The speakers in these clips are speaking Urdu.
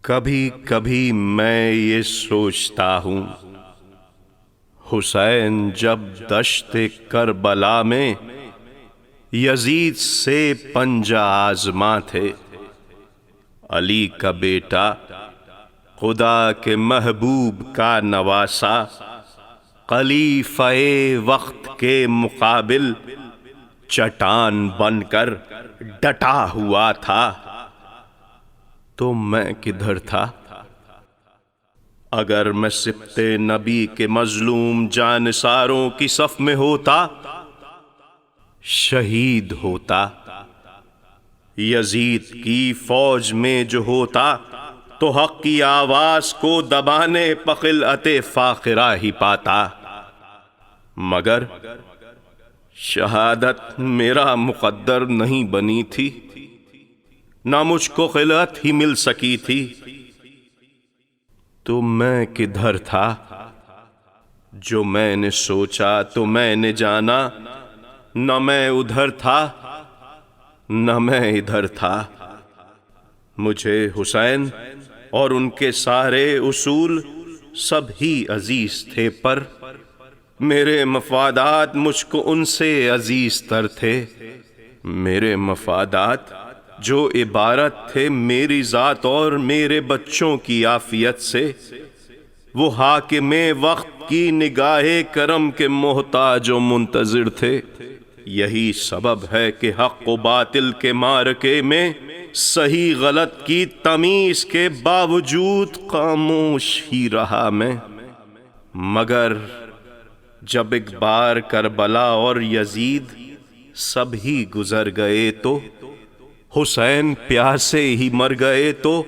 کبھی کبھی میں یہ سوچتا ہوں، حسین جب دشت کربلا میں یزید سے پنجہ آزما تھے، علی کا بیٹا، خدا کے محبوب کا نواسا، خلیفہ وقت کے مقابل چٹان بن کر ڈٹا ہوا تھا، تو میں کدھر تھا؟ اگر میں سبط نبی کے مظلوم جانثاروں کی صف میں ہوتا، شہید ہوتا، یزید کی فوج میں جو ہوتا، تو حق کی آواز کو دبانے بخلعت فاخرہ ہی پاتا، مگر شہادت میرا مقدر نہیں بنی تھی، نہ مجھ کو خلعت ہی مل سکی تھی، تو میں کدھر تھا؟ جو میں نے سوچا تو میں نے جانا، نہ میں ادھر تھا نہ میں ادھر تھا۔ مجھے حسین اور ان کے سارے اصول سب ہی عزیز تھے، پر میرے مفادات مجھ کو ان سے عزیز تر تھے۔ میرے مفادات جو عبارت تھے میری ذات اور میرے بچوں کی عافیت سے، وہ حاکم وقت کی نگاہ کرم کے محتاج و منتظر تھے۔ یہی سبب ہے کہ حق و باطل کے معرکے میں صحیح غلط کی تمیز کے باوجود خاموش ہی رہا میں، مگر جب ایک بار کربلا اور یزید سب ہی گزر گئے، تو حسین پیاسے ہی مر گئے، تو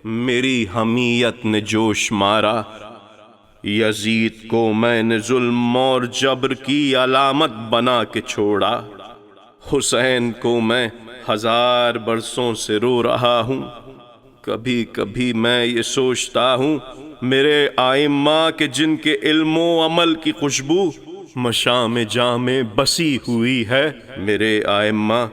میری حمیت نے جوش مارا۔ یزید کو میں نے ظلم اور جبر کی علامت بنا کے چھوڑا، حسین کو میں 1000 برسوں سے رو رہا ہوں۔ کبھی کبھی میں یہ سوچتا ہوں، میرے ائمہ کے جن کے علم و عمل کی خوشبو مشام جاں میں بسی ہوئی ہے، میرے ائمہ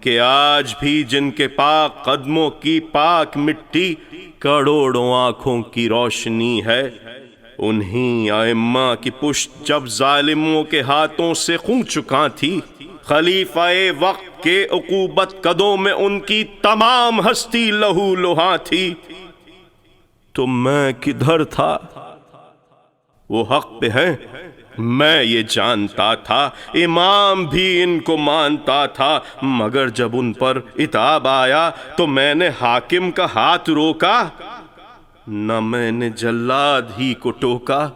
کہ آج بھی جن کے پاک قدموں کی پاک مٹی کروڑوں آنکھوں کی روشنی ہے، انہی ائمہ کی پشت جب ظالموں کے ہاتھوں سے خون چکا تھی، خلیفہ وقت کے عقوبت قدوں میں ان کی تمام ہستی لہو لہاں تھی، تو میں کدھر تھا؟ وہ حق پہ ہیں، میں یہ جانتا تھا، امام بھی ان کو مانتا تھا، مگر جب ان پر عتاب آیا تو میں نے حاکم کا ہاتھ روکا، نہ میں نے جلاد ہی کو ٹوکا،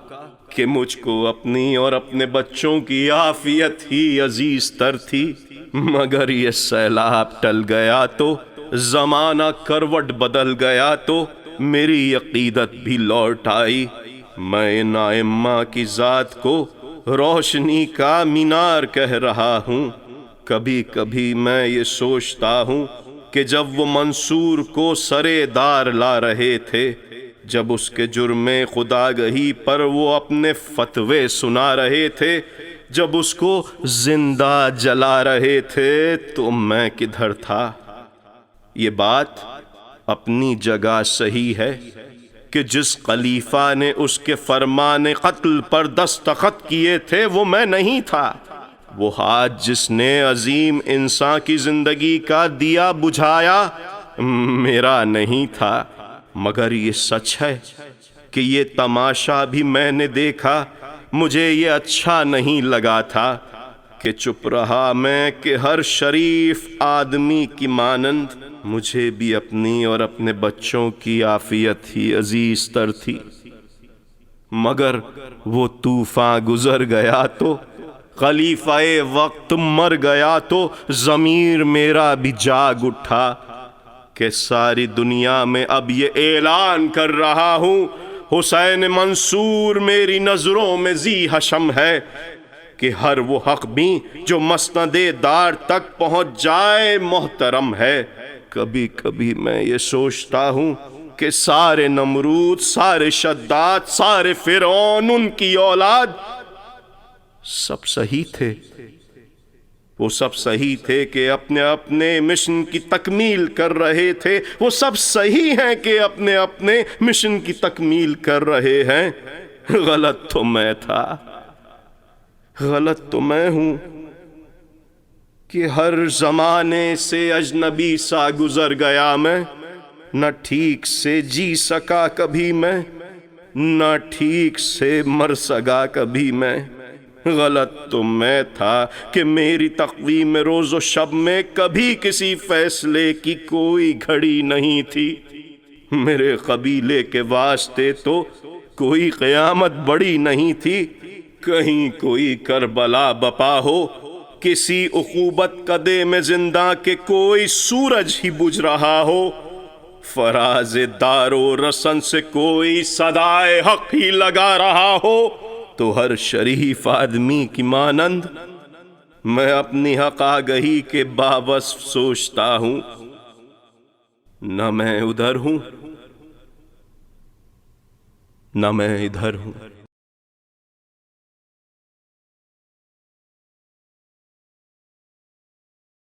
کہ مجھ کو اپنی اور اپنے بچوں کی عافیت ہی عزیز تر تھی۔ مگر یہ سیلاب ٹل گیا تو زمانہ کروٹ بدل گیا، تو میری عقیدت بھی لوٹ آئی۔ میں ان ائمہ کی ذات کو روشنی کا مینار کہہ رہا ہوں۔ کبھی کبھی میں یہ سوچتا ہوں کہ جب وہ منصور کو سرے دار لا رہے تھے، جب اس کے جرم خداگہی پر وہ اپنے فتوے سنا رہے تھے، جب اس کو زندہ جلا رہے تھے، تو میں کدھر تھا؟ یہ بات اپنی جگہ صحیح ہے کہ جس خلیفہ نے اس کے فرمان قتل پر دستخط کیے تھے وہ میں نہیں تھا۔ وہ ہاتھ جس نے عظیم انسان کی زندگی کا دیا بجھایا میرا نہیں تھا، مگر یہ سچ ہے کہ یہ تماشا بھی میں نے دیکھا۔ مجھے یہ اچھا نہیں لگا تھا کہ چپ رہا میں کہ ہر شریف آدمی کی مانند مجھے بھی اپنی اور اپنے بچوں کی عافیت ہی عزیز تر تھی، مگر وہ طوفان گزر گیا تو خلیفہ وقت مر گیا، تو ضمیر میرا بھی جاگ اٹھا کہ ساری دنیا میں اب یہ اعلان کر رہا ہوں، حسین منصور میری نظروں میں ذی حشم ہے، کہ ہر وہ حق بھی جو مسند دار تک پہنچ جائے محترم ہے۔ کبھی کبھی میں یہ سوچتا ہوں کہ سارے نمرود، سارے شداد، سارے فرعون، ان کی اولاد سب صحیح تھے، وہ سب صحیح تھے کہ اپنے اپنے مشن کی تکمیل کر رہے تھے، وہ سب صحیح ہیں کہ اپنے اپنے مشن کی تکمیل کر رہے ہیں۔ غلط تو میں تھا، غلط تو میں ہوں کہ ہر زمانے سے اجنبی سا گزر گیا میں، نہ ٹھیک سے جی سکا کبھی میں، نہ ٹھیک سے مر سکا کبھی میں۔ غلط تو میں تھا کہ میری تقویم روز و شب میں کبھی کسی فیصلے کی کوئی گھڑی نہیں تھی۔ میرے قبیلے کے واسطے تو کوئی قیامت بڑی نہیں تھی، کہیں کوئی کربلا بپا ہو، کسی عقوبت قدے میں زندہ کہ کوئی سورج ہی بجھ رہا ہو، فراز دار و رسن سے کوئی صدائے حق ہی لگا رہا ہو، تو ہر شریف آدمی کی مانند میں اپنی حق آگہی کے باوصف سوچتا ہوں۔ نہ میں ادھر ہوں، نہ میں ادھر ہوں۔